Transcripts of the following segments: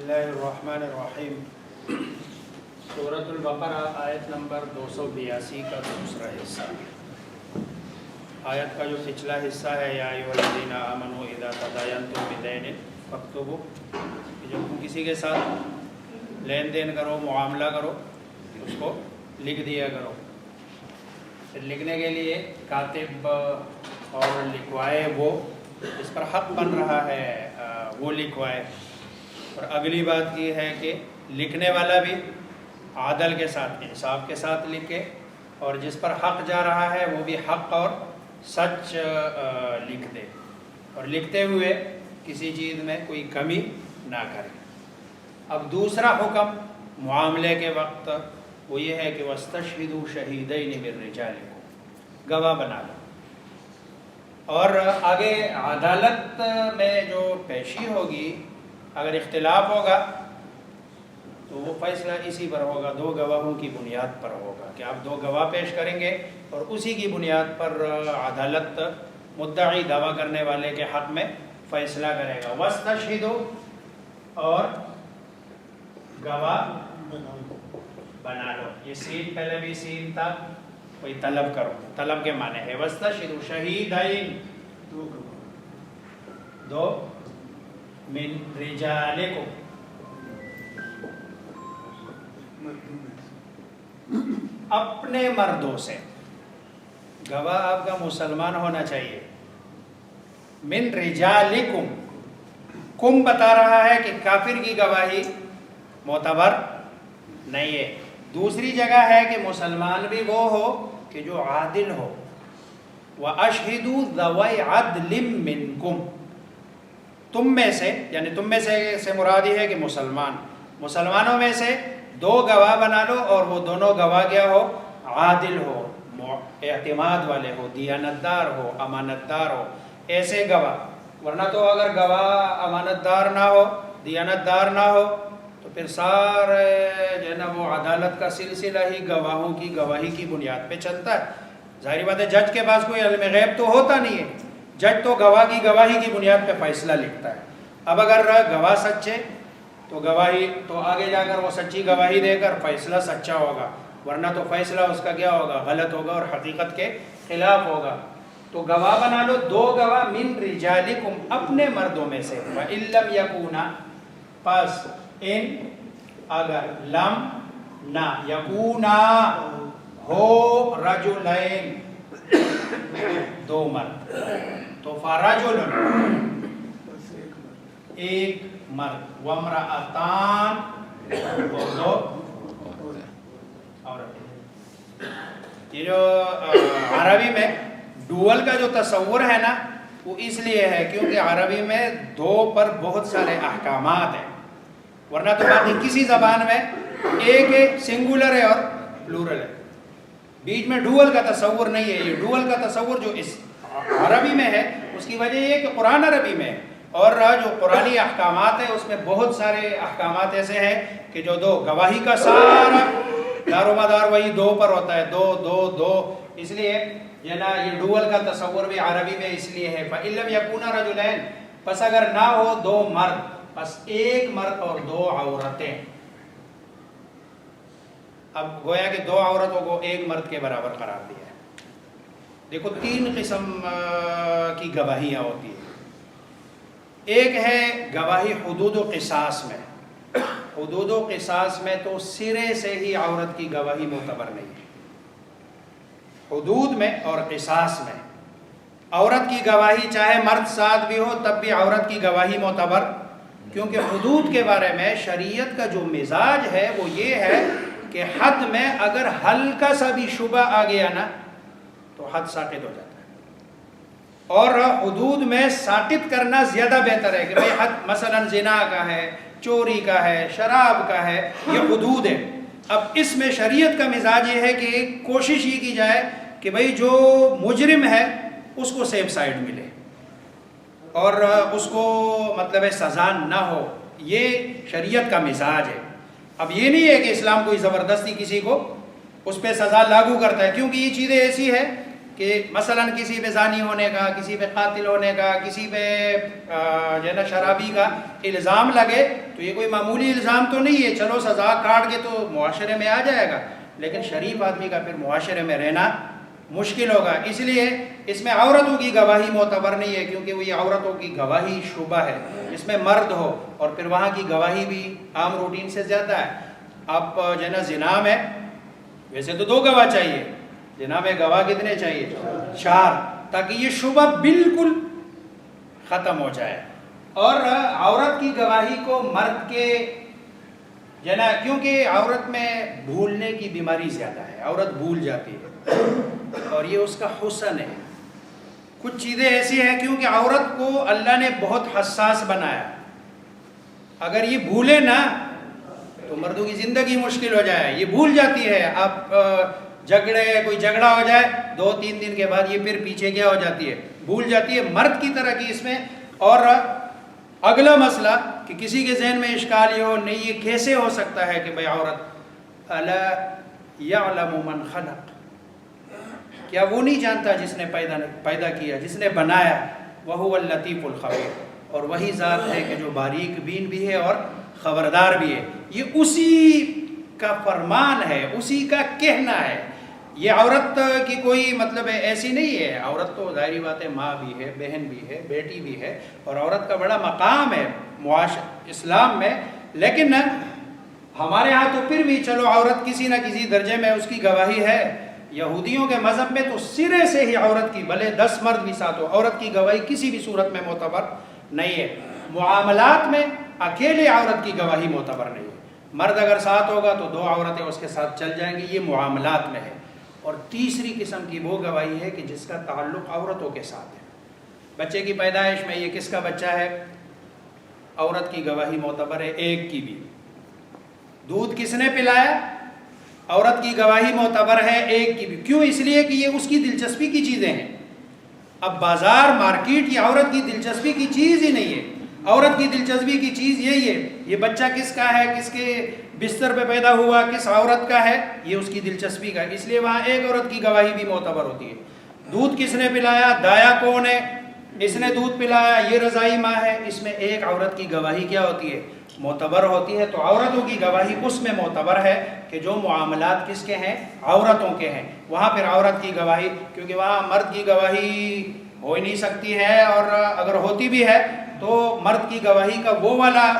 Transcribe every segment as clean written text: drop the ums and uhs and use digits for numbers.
اللہ الرحمن الرحیم۔ سورۃ البقرہ آیت نمبر 282 کا دوسرا حصہ۔ آیت کا جو پچھلا حصہ ہے یا ایھا الذین آمنوا اذا تداینتم بدین فاکتبوا، جب تم کسی کے ساتھ لین دین کرو، معاملہ کرو، اس کو لکھ دیا کرو۔ پھر لکھنے کے لیے کاتب اور لکھوائے وہ اس پر حق بن رہا ہے وہ لکھوائے۔ اور اگلی بات یہ ہے کہ لکھنے والا بھی عدل کے ساتھ، انصاف کے ساتھ لکھے، اور جس پر حق جا رہا ہے وہ بھی حق اور سچ لکھ دے، اور لکھتے ہوئے کسی چیز میں کوئی کمی نہ کرے۔ اب دوسرا حکم معاملے کے وقت وہ یہ ہے کہ وَاسْتَشْهِدُوا شَهِيدَيْنِ مِن رِجَالِكُمْ، گواہ بنا لو۔ اور آگے عدالت میں جو پیشی ہوگی، اگر اختلاف ہوگا تو وہ فیصلہ اسی پر ہوگا، دو گواہوں کی بنیاد پر ہوگا کہ آپ دو گواہ پیش کریں گے اور اسی کی بنیاد پر عدالت مدعی دعویٰ کرنے والے کے حق میں فیصلہ کرے گا۔ وَاسْتَشْهِدُوا، اور گواہ بنا لو۔ یہ سین پہلے بھی سین تھا، کوئی طلب کرو، طلب کے معنی ہے وَاسْتَشْهِدُوا شَهِيدَيْن، دو من رجالکم، اپنے مردوں سے۔ گواہ آپ کا مسلمان ہونا چاہیے۔ من رجالکم، کم بتا رہا ہے کہ کافر کی گواہی معتبر نہیں ہے۔ دوسری جگہ ہے کہ مسلمان بھی وہ ہو کہ جو عادل ہو۔ وَأَشْهِدُوا ذَوَيْ عَدْلٍ مِّنْكُمْ، تم میں سے، یعنی تم میں سے مراد یہ ہے کہ مسلمانوں میں سے دو گواہ بنا لو، اور وہ دونوں گواہ کیا ہو؟ عادل ہو، اعتماد والے ہو، دیانتدار ہو، امانت دار ہو، ایسے گواہ۔ ورنہ تو اگر گواہ امانت دار نہ ہو، دیانتدار نہ ہو، تو پھر سارے جو ہے نا وہ عدالت کا سلسلہ ہی گواہوں کی گواہی کی بنیاد پہ چلتا ہے۔ ظاہری بات ہے جج کے پاس کوئی علم غیب تو ہوتا نہیں ہے، جج تو گواہ کی گواہی کی بنیاد پہ فیصلہ لکھتا ہے۔ اب اگر گواہ سچے تو گواہی تو آگے جا کر وہ سچی گواہی دے کر فیصلہ سچا ہوگا، ورنہ تو فیصلہ اس کا کیا ہوگا؟ غلط ہوگا اور حقیقت کے خلاف ہوگا۔ تو گواہ بنا لو دو گواہ من رجالکم، اپنے مردوں میں سے۔ وَإِن لَّمْ يَكُونَا، پس ان اگر لم نہ یکونا ہو رجلین، دو مرد، تو فرجل، ایک مرد، وامرأتان، اور دو عورتیں۔ یہ جو عربی میں ڈوول کا جو تصور ہے نا، وہ اس لیے ہے کیونکہ عربی میں دو پر بہت سارے احکامات ہیں، ورنہ تو باقی کسی زبان میں ایک ہے، سنگولر ہے اور پلورل ہے، بیچ میں ڈوول کا تصور نہیں ہے۔ یہ ڈوول کا تصور جو اس عربی میں ہے، اس کی وجہ یہ ہے کہ قرآن عربی میں ہے، اور جو قرآنی احکامات ہیں اس میں بہت سارے احکامات ایسے ہیں کہ جو دو گواہی کا سارا دار و مدار وہی دو پر ہوتا ہے، دو دو دو، اس لیے یہ نا یہ ڈوول کا تصور بھی عربی میں اس لیے ہے۔ فَإِن لَّمْ يَكُونَا رَجُلَيْنِ، پس اگر نہ ہو دو مرد، پس ایک مرد اور دو عورتیں۔ اب گویا کہ دو عورتوں کو ایک مرد کے برابر قرار دیا ہے۔ دیکھو تین قسم کی گواہیاں ہوتی ہیں۔ ایک ہے گواہی حدود و قصاص میں۔ حدود و قصاص میں تو سرے سے ہی عورت کی گواہی معتبر نہیں ہے۔ حدود میں اور قصاص میں عورت کی گواہی چاہے مرد ساتھ بھی ہو تب بھی عورت کی گواہی معتبر، کیونکہ حدود کے بارے میں شریعت کا جو مزاج ہے وہ یہ ہے کہ حد میں اگر ہلکا سا بھی شبہ آ گیا نا تو حد ساقط ہو جاتا ہے، اور حدود میں ساقط کرنا زیادہ بہتر ہے کہ بھئی حد مثلا زنا کا ہے، چوری کا ہے، شراب کا ہے، یہ حدود ہے۔ اب اس میں شریعت کا مزاج یہ ہے کہ کوشش یہ کی جائے کہ بھئی جو مجرم ہے اس کو سیف سائڈ ملے اور اس کو مطلب سزا نہ ہو، یہ شریعت کا مزاج ہے۔ اب یہ نہیں ہے کہ اسلام کوئی زبردستی کسی کو اس پہ سزا لاگو کرتا ہے، کیونکہ یہ چیزیں ایسی ہے کہ مثلاً کسی پہ زانی ہونے کا، کسی پہ قاتل ہونے کا، کسی پہ جو ہے نا شرابی کا الزام لگے تو یہ کوئی معمولی الزام تو نہیں ہے، چلو سزا کاٹ کے تو معاشرے میں آ جائے گا، لیکن شریف آدمی کا پھر معاشرے میں رہنا مشکل ہوگا۔ اس لیے اس میں عورتوں کی گواہی معتبر نہیں ہے، کیونکہ وہ یہ عورتوں کی گواہی شبہ ہے، اس میں مرد ہو اور پھر وہاں کی گواہی بھی عام روٹین سے زیادہ ہے۔ اب جو ہے نا زنا میں ویسے تو 2 گواہ چاہیے، زنا میں گواہ کتنے چاہیے؟ 4، تاکہ یہ شبہ بالکل ختم ہو جائے۔ اور عورت کی گواہی کو مرد کے جو ہے نا، کیونکہ عورت میں بھولنے کی بیماری زیادہ ہے، عورت بھول جاتی ہے اور یہ اس کا حسن ہے۔ کچھ چیزیں ایسی ہیں کیونکہ عورت کو اللہ نے بہت حساس بنایا، اگر یہ بھولے نا تو مردوں کی زندگی مشکل ہو جائے۔ یہ بھول جاتی ہے، اب کوئی جھگڑا ہو جائے 2-3 دن کے بعد یہ پھر پیچھے کیا ہو جاتی ہے، بھول جاتی ہے۔ مرد کی طرح کی اس میں۔ اور اگلا مسئلہ کہ کسی کے ذہن میں اشکال یہ ہو، نہیں یہ کیسے ہو سکتا ہے کہ بھئی عورت، الا یعلم من خلق، کیا وہ نہیں جانتا جس نے پیدا کیا، جس نے بنایا، وہو اللطیف الخبیر، اور وہی ذات ہے کہ جو باریک بین بھی ہے اور خبردار بھی ہے۔ یہ اسی کا فرمان ہے، اسی کا کہنا ہے۔ یہ عورت کی کوئی مطلب ایسی نہیں ہے، عورت تو ظاہری بات ہے ماں بھی ہے، بہن بھی ہے، بیٹی بھی ہے، اور عورت کا بڑا مقام ہے اسلام میں۔ لیکن ہمارے ہاں تو پھر بھی چلو عورت کسی نہ کسی درجے میں اس کی گواہی ہے۔ یہودیوں کے مذہب میں تو سرے سے ہی عورت کی، بھلے 10 مرد بھی ساتھ ہو، عورت کی گواہی کسی بھی صورت میں معتبر نہیں ہے۔ معاملات میں اکیلے عورت کی گواہی معتبر نہیں ہے، مرد اگر ساتھ ہوگا تو 2 عورتیں اس کے ساتھ چل جائیں گی، یہ معاملات میں ہے۔ اور تیسری قسم کی وہ گواہی ہے کہ جس کا تعلق عورتوں کے ساتھ ہے۔ بچے کی پیدائش میں یہ کس کا بچہ ہے، عورت کی گواہی معتبر ہے، ایک کی بھی۔ دودھ کس نے پلایا، عورت کی گواہی معتبر ہے، ایک کی بھی۔ کیوں؟ اس لیے کہ یہ اس کی دلچسپی کی چیزیں ہیں۔ اب بازار، مارکیٹ، یہ عورت کی دلچسپی کی چیز ہی نہیں ہے۔ عورت کی دلچسپی کی چیز یہی ہے، یہ بچہ کس کا ہے، کس کے بستر پہ پیدا ہوا، کس عورت کا ہے، یہ اس کی دلچسپی کا ہے۔ اس لیے وہاں ایک عورت کی گواہی بھی معتبر ہوتی ہے۔ دودھ کس نے پلایا، دایا کون ہے، اس نے دودھ پلایا، یہ رضائی ماں ہے، اس میں ایک عورت کی گواہی کیا ہوتی ہے، معتبر ہوتی ہے۔ تو عورتوں کی گواہی اس میں معتبر ہے کہ جو معاملات کس کے ہیں، عورتوں کے ہیں۔ وہاں پھر عورت کی گواہی، کیونکہ وہاں مرد کی گواہی ہو ہی نہیں سکتی ہے، اور اگر ہوتی بھی ہے تو مرد کی گواہی کا وہ والا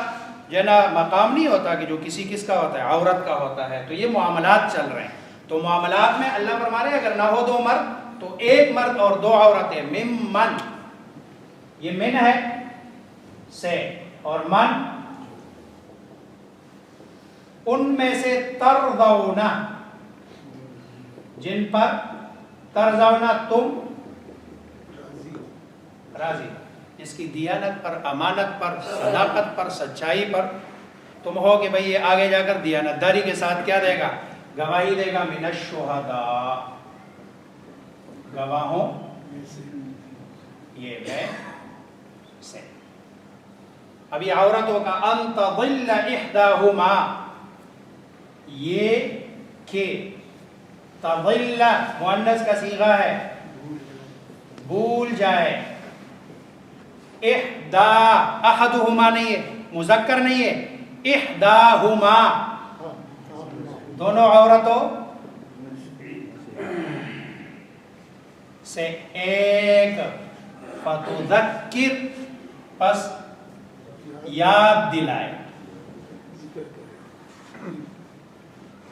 جو ہے نا مقام نہیں ہوتا کہ جو کس کا ہوتا ہے، عورت کا ہوتا ہے۔ تو یہ معاملات چل رہے ہیں، تو معاملات میں اللہ فرما رہے ہیں اگر نہ ہو 2 مرد تو 1 مرد اور 2 عورتیں۔ ممن، یہ من ہے سے، اور من ان میں سے، ترضون، جن پر، ترضون تم راضی، جس کی دیانت پر، امانت پر، صداقت پر، سچائی پر تم ہو کہ بھئی یہ آگے جا کر دیانت داری کے ساتھ کیا دے گا، گواہی دے گا، من الشہداء، گواہوں یہ میں سے۔ اب یہ عورتوں کا ان تضل احداہما، یہ کہ تضل مؤنث کا صیغہ ہے، بھول جائے، احدا، احدہما نہیں ہے، مذکر نہیں ہے، احداہما، دونوں عورتوں سے ایک، فتذکر، پس یاد دلائے،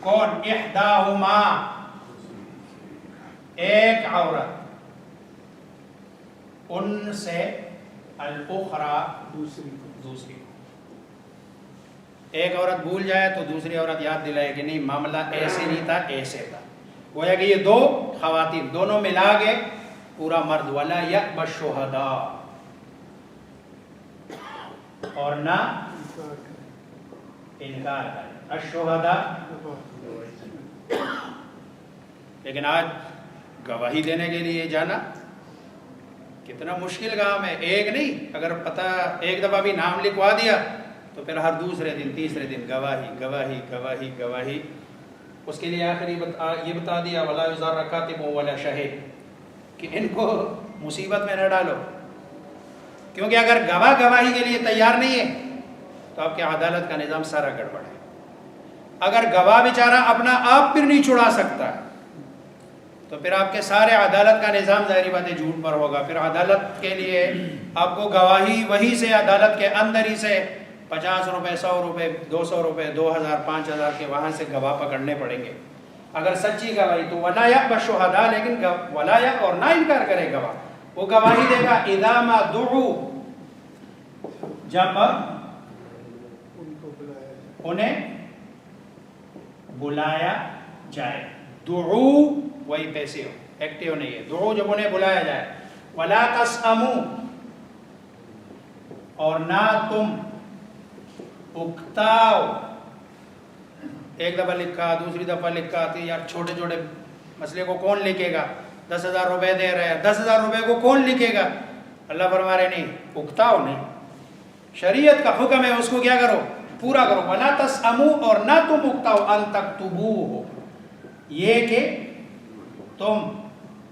کون، احداہما، ایک عورت، ان سے، الاخری، دوسری۔ ایک عورت بھول جائے تو دوسری عورت یاد دلائے کہ نہیں معاملہ ایسے نہیں تھا، ایسے تھا۔ گویا کہ یہ 2 خواتین دونوں ملا کے پورا مرد، ولا یأبی الشہداء، اور نہ انکار کرے، الشہداء۔ لیکن آج گواہی دینے کے لیے جانا کتنا مشکل کام ہے۔ ایک نہیں، اگر پتہ ایک دفعہ بھی نام لکھوا دیا تو پھر ہر دوسرے دن، تیسرے دن گواہی گواہی گواہی گواہی۔ اس کے لیے آخری یہ بتا دیا، ولا یضار کاتب ولا شاہد، کہ ان کو مصیبت میں نہ ڈالو، کیونکہ اگر گواہ گواہی کے لیے تیار نہیں ہے تو آپ کی عدالت کا نظام سارا گڑبڑ ہے۔ اگر گواہ بیچارہ اپنا آپ پھر نہیں چھڑا سکتا تو پھر آپ کے سارے عدالت کا نظام ظاہری بات ہے جھوٹ پر ہوگا۔ پھر عدالت کے لیے آپ کو گواہی وہی سے عدالت کے اندر ہی سے 50 روپے 100 روپے 200 روپے 2000 5000 کے وہاں سے گواہ پکڑنے پڑیں گے اگر سچی گواہی تو۔ ولا یأبى الشهداء، لیکن ولا یا اور نہ انکار کرے گواہ، وہ گواہی دے گا اذا ما دعوا، جب انہیں بلایا جائے۔ دعو وہی پیسے ہو، ایکٹیو نہیں ہے، دعو جب انہیں بلایا جائے۔ ولا تسأموا، اور نہ تم اکتاؤ، ایک دفعہ لکھا دوسری دفعہ لکھا کہ یار چھوٹے چھوٹے مسئلے کو کون لکھے گا، 10,000 روپے دے رہے ہیں، 10,000 روپے کو کون لکھے گا؟ اللہ فرما رہے نہیں، اکتاؤ نہیں، شریعت کا حکم ہے اس کو کیا کرو، پورا کرو۔ ولا تسأموا، اور نہ تم اکتاؤ، ان تکتبوہ، یہ کہ تم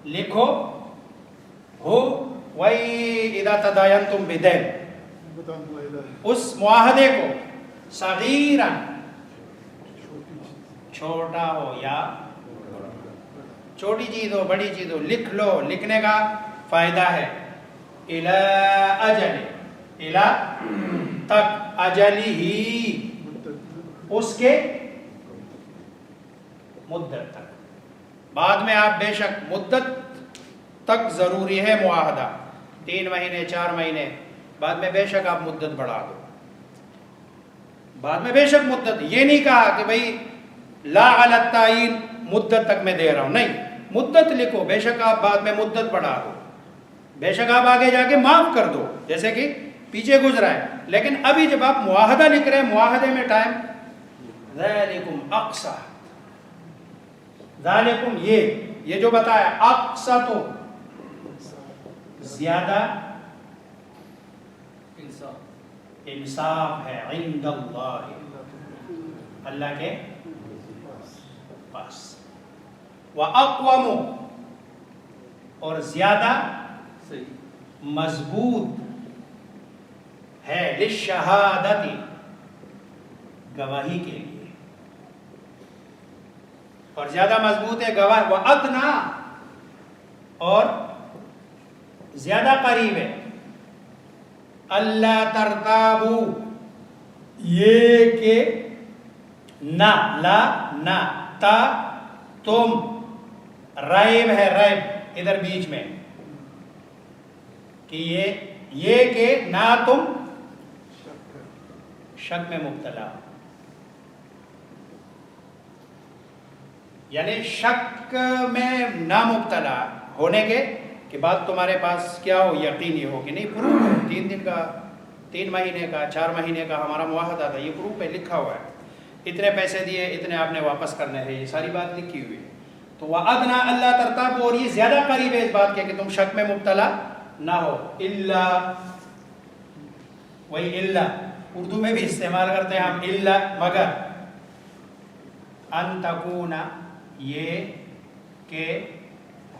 لکھو ہو، وَإِذَا اذا تداینتم بدین، اس معاہدے کو، صغیرا چھوٹا ہو یا چھوٹی چیز ہو بڑی چیز ہو، لکھ لو، لکھنے کا فائدہ ہے۔ الی اجل، الی تک، اجلی ہی، اس کے مدت تک۔ بعد میں آپ بے شک مدت تک ضروری ہے معاہدہ، 3 مہینے 4 مہینے، بعد میں بے شک آپ مدت بڑھا دو، بعد میں بے شک مدت، یہ نہیں کہا کہ بھئی لا علی التعین مدت تک میں دے رہا ہوں، نہیں، مدت لکھو، بے شک آپ بعد میں مدت بڑھا دو، بے شک آپ آگے جا کے معاف کر دو جیسے کہ پیچھے گزرا ہے، لیکن ابھی جب آپ معاہدہ لکھ رہے ہیں، معاہدے میں ٹائم، ذالکم اقصی، ذالکم یہ جو بتایا، اقصی تو زیادہ انصاف ہے، عند اللہ، اللہ کے پاس، وَأَقْوَمُ، اور زیادہ مضبوط ہے، لِلشَّهَادَةِ، گواہی کے لیے، اور زیادہ مضبوط ہے گواہ، وَأَدْنَا، اور زیادہ قریب ہے، اللہ ترتابو، یہ کہ نہ، لا نہ، تا تم، ریب ہے، ریب ادھر بیچ میں، کہ یہ کہ نہ تم شک میں مبتلا، یعنی شک میں نہ مبتلا ہونے کے بعد تمہارے پاس کیا ہو، یقینی ہو کہ نہیں، پروف ہے، 3 دن کا 3 مہینے کا 4 مہینے کا ہمارا معاہدہ تھا، یہ پروف ہے، لکھا ہوا ہے، اتنے پیسے دیے، اتنے آپ نے واپس کرنے ہیں، یہ ساری بات لکھی ہوئی ہے۔ تو وَأَدْنَا أَلَّا تَرْتَابُوا، اور یہ زیادہ قریب ہے اس بات کے کہ تم شک میں مبتلا نہ ہو، الا، وہی الا اردو میں بھی استعمال کرتے ہیں ہم، الا مگر، ان تکون، یہ کہ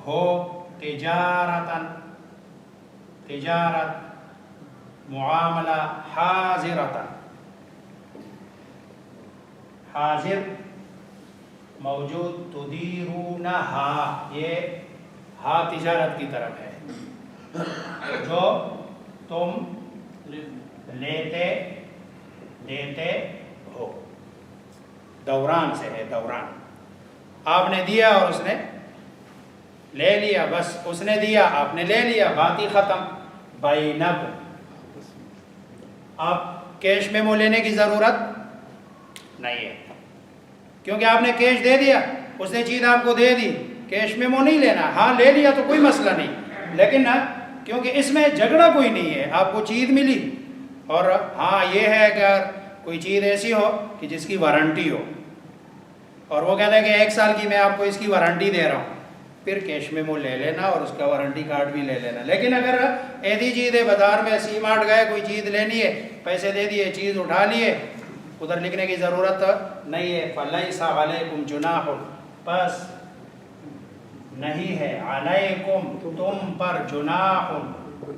ہو، تجارتاً، تجارت، معاملہ، حاضرتاً، حاضر موجود، تدیرونہا، یہ ہا تجارت کی طرف ہے، جو تم لیتے دیتے ہو، دوران سے ہے، دوران، آپ نے دیا اور اس نے لے لیا، بس اس نے دیا آپ نے لے لیا، بات ہی ختم، بینکم، آپ کیش میمو لینے کی ضرورت نہیں ہے، کیونکہ آپ نے کیش دے دیا، اس نے چیز آپ کو دے دی، کیش میمو نہیں لینا، ہاں لے لیا تو کوئی مسئلہ نہیں، لیکن نا کیونکہ اس میں جھگڑا کوئی نہیں ہے، آپ کو چیز ملی، اور ہاں یہ ہے کہ اگر کوئی چیز ایسی ہو کہ جس کی وارنٹی ہو، اور وہ کہتا ہے کہ 1 سال کی میں آپ کو اس کی وارنٹی دے رہا ہوں، پھر کیش میمو لے لینا اور اس کا وارنٹی کارڈ بھی لے لینا۔ لیکن اگر ایسی چیز ہے، بازار میں سی مارٹ گئے، کوئی چیز لینی ہے، پیسے دے دیے، چیز اٹھا لیے، ادھر لکھنے کی ضرورت نہیں ہے، فَلَيْسَ عَلَيْكُمْ جُنَاحٌ، بس نہیں ہے، علیکم تم پر، جناح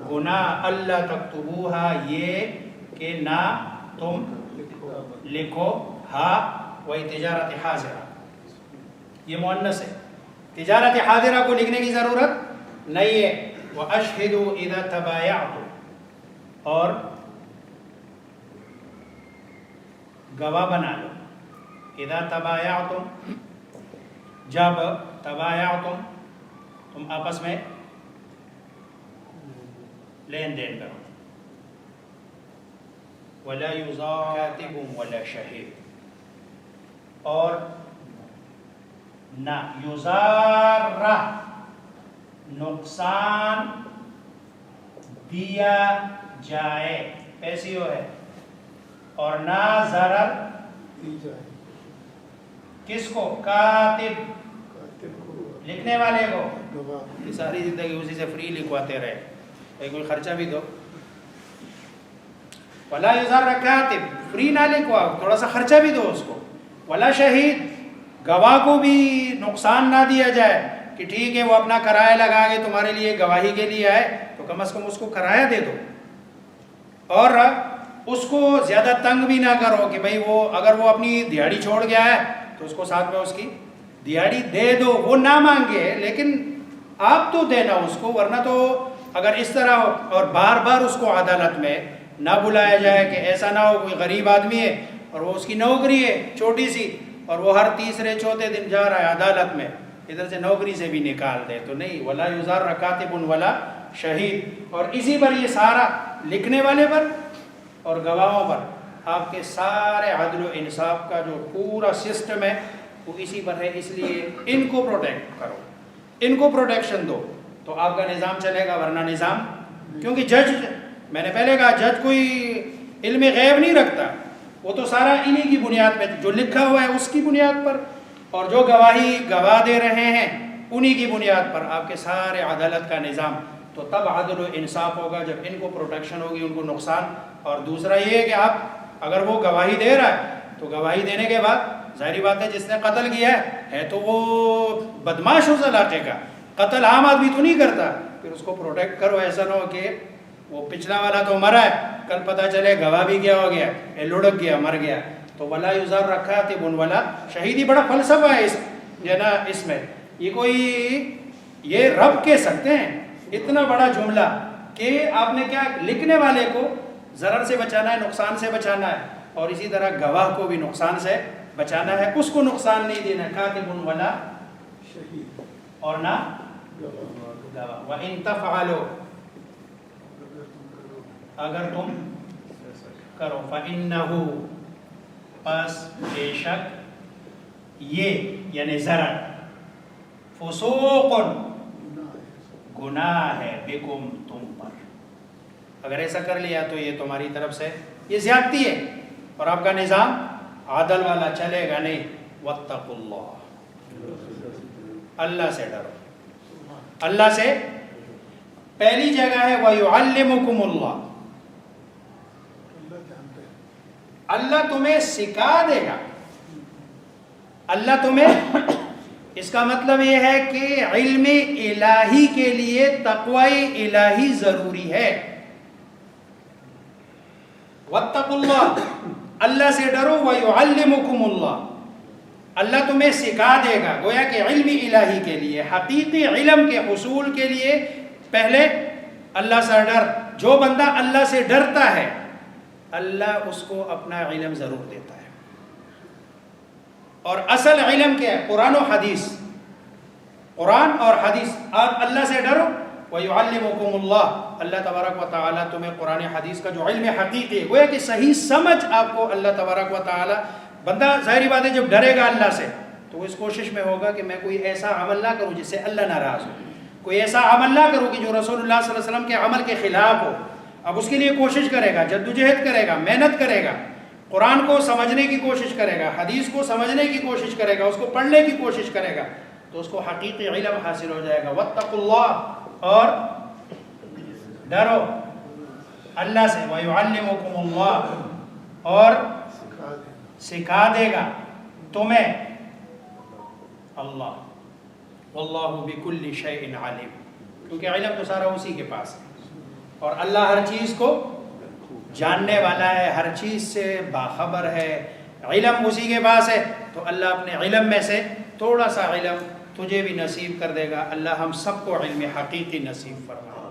گناہ، اللہ تکتبوہا یہ کہ نہ تم لکھو، ہا وہی تجارت حاضرہ، یہ مؤنث ہے، تجارت حاضرہ کو لکھنے کی ضرورت نہیں ہے۔ وَأَشْهِدُوا إِذَا تَبَايَعْتُمْ، اور گواہ بنا لو، اذا تبایعتم جب، تبایعتم تم آپس میں لین دین کرو، ولا یضار کاتب ولا شہید، اور نہ یضار نقصان دیا جائے، پیسیو ہے، اور نہ ضرر کس کو، کاتب لکھنے والے کو، یہ ساری زندگی اسی سے فری لکھواتے رہے، کوئی خرچہ بھی دو، ولا یضار کاتب، فری نہ لکھواؤ، تھوڑا سا خرچہ بھی دو اس کو، ولا شہید، گواہ کو بھی نقصان نہ دیا جائے کہ ٹھیک ہے وہ اپنا کرایہ لگا کے تمہارے لیے گواہی کے لیے آئے تو کم از کم اس کو کرایہ دے دو، اور اس کو زیادہ تنگ بھی نہ کرو کہ بھئی وہ اگر وہ اپنی دیہڑی چھوڑ گیا ہے تو اس کو ساتھ میں اس کی دیہڑی دے دو، وہ نہ مانگے لیکن آپ تو دینا اس کو، ورنہ تو اگر اس طرح اور بار بار اس کو عدالت میں نہ بلایا جائے کہ ایسا نہ ہو کوئی غریب آدمی ہے اور وہ اس کی نوکری ہے چھوٹی سی اور وہ ہر تیسرے چوتھے دن جا رہا ہے عدالت میں، ادھر سے نوکری سے بھی نکال دے، تو نہیں، ولا یضار کاتب ولا شہید، اور اسی پر یہ سارا لکھنے والے پر اور گواہوں پر آپ کے سارے عدل و انصاف کا جو پورا سسٹم ہے وہ اسی پر ہے، اس لیے ان کو پروٹیکٹ کرو، ان کو پروٹیکشن دو تو آپ کا نظام چلے گا، ورنہ نظام، کیونکہ جج، میں نے پہلے کہا جج کوئی علم غیب نہیں رکھتا، وہ تو سارا انہی کی بنیاد پہ جو لکھا ہوا ہے اس کی بنیاد پر، اور جو گواہی گواہ دے رہے ہیں انہی کی بنیاد پر آپ کے سارے عدالت کا نظام، تو تب عدل و انصاف ہوگا جب ان کو پروٹیکشن ہوگی، ان کو نقصان۔ اور دوسرا یہ ہے کہ آپ اگر وہ گواہی دے رہا ہے تو گواہی دینے کے بعد ظاہری بات ہے جس نے قتل کیا ہے تو وہ بدماش اس علاقے کا، قتل عام آدمی تو نہیں کرتا، پھر اس کو پروٹیکٹ کرو، ایسا نہ ہو کہ وہ پچھلا والا تو مرا ہے، کل پتہ چلے گواہ بھی کیا ہو گیا، لڑک گیا، مر گیا، تو ولا یضار کاتب ولا شہید، بڑا فلسفہ ہے اس جو نا اس میں، یہ کوئی یہ رب کہہ سکتے ہیں اتنا بڑا جملہ کہ آپ نے کیا لکھنے والے کو ضرر سے بچانا ہے، نقصان سے بچانا ہے، اور اسی طرح گواہ کو بھی نقصان سے بچانا ہے، اس کو نقصان نہیں دینا، کاتب ولا شہید، اور نہ گواہ، وَإِن تَفْعَلُوا، اگر تم کرو، فَإِنَّهُ، پس بے شک یہ یعنی ضرر، فسوق، گناہ ہے، بکم، تم پر، اگر ایسا کر لیا تو یہ تمہاری طرف سے یہ زیادتی ہے اور آپ کا نظام عادل والا چلے گا نہیں۔ واتقوا اللہ، اللہ سے ڈرو، اللہ سے پہلی جگہ ہے وَيُعَلِّمُكُمُ اللَّهُ، اللہ تمہیں سکھا دے گا، اللہ تمہیں، اس کا مطلب یہ ہے کہ علم الہی کے لیے تقوی الہی ضروری ہے۔ واتقوا اللہ، اللہ سے ڈرو، وَيُعَلِّمُكُمُ اللَّهُ، اللہ تمہیں سکھا دے گا، گویا کہ علم الہی کے لیے، حقیقی علم کے حصول کے لیے پہلے اللہ سے ڈر، جو بندہ اللہ سے ڈرتا ہے اللہ اس کو اپنا علم ضرور دیتا ہے، اور اصل علم کیا ہے؟ قرآن و حدیث، قرآن اور حدیث، آپ اللہ سے ڈرو، وَيُعَلِّمُكُمُ اللَّهُ، اللہ تبارک و تعالیٰ تمہیں قرآن حدیث کا جو علم حقیقی ہے، گویا کہ صحیح سمجھ آپ کو اللہ تبارک و تعالیٰ، بندہ ظاہری بات ہے جب ڈرے گا اللہ سے تو وہ اس کوشش میں ہوگا کہ میں کوئی ایسا عمل نہ کروں جس سے اللہ ناراض ہو، کوئی ایسا عمل نہ کروں کہ جو رسول اللہ صلی اللہ علیہ وسلم کے عمل کے خلاف ہو، اب اس کے لیے کوشش کرے گا، جدوجہد کرے گا، محنت کرے گا، قرآن کو سمجھنے کی کوشش کرے گا، حدیث کو سمجھنے کی کوشش کرے گا، اس کو پڑھنے کی کوشش کرے گا، تو اس کو حقیقی علم حاصل ہو جائے گا۔ واتقوا اللہ، اور ڈرو اللہ سے، وَيُعَلِّمُكُمُ اللَّهُ، اور سکھا دے گا تمہیں اللہ، واللہ بکل شیء علیم، کیونکہ علم تو سارا اسی کے پاس ہے، اور اللہ ہر چیز کو جاننے والا ہے، ہر چیز سے باخبر ہے، علم اسی کے پاس ہے، تو اللہ اپنے علم میں سے تھوڑا سا علم تجھے بھی نصیب کر دے گا۔ اللہ ہم سب کو علم حقیقی نصیب فرمائے۔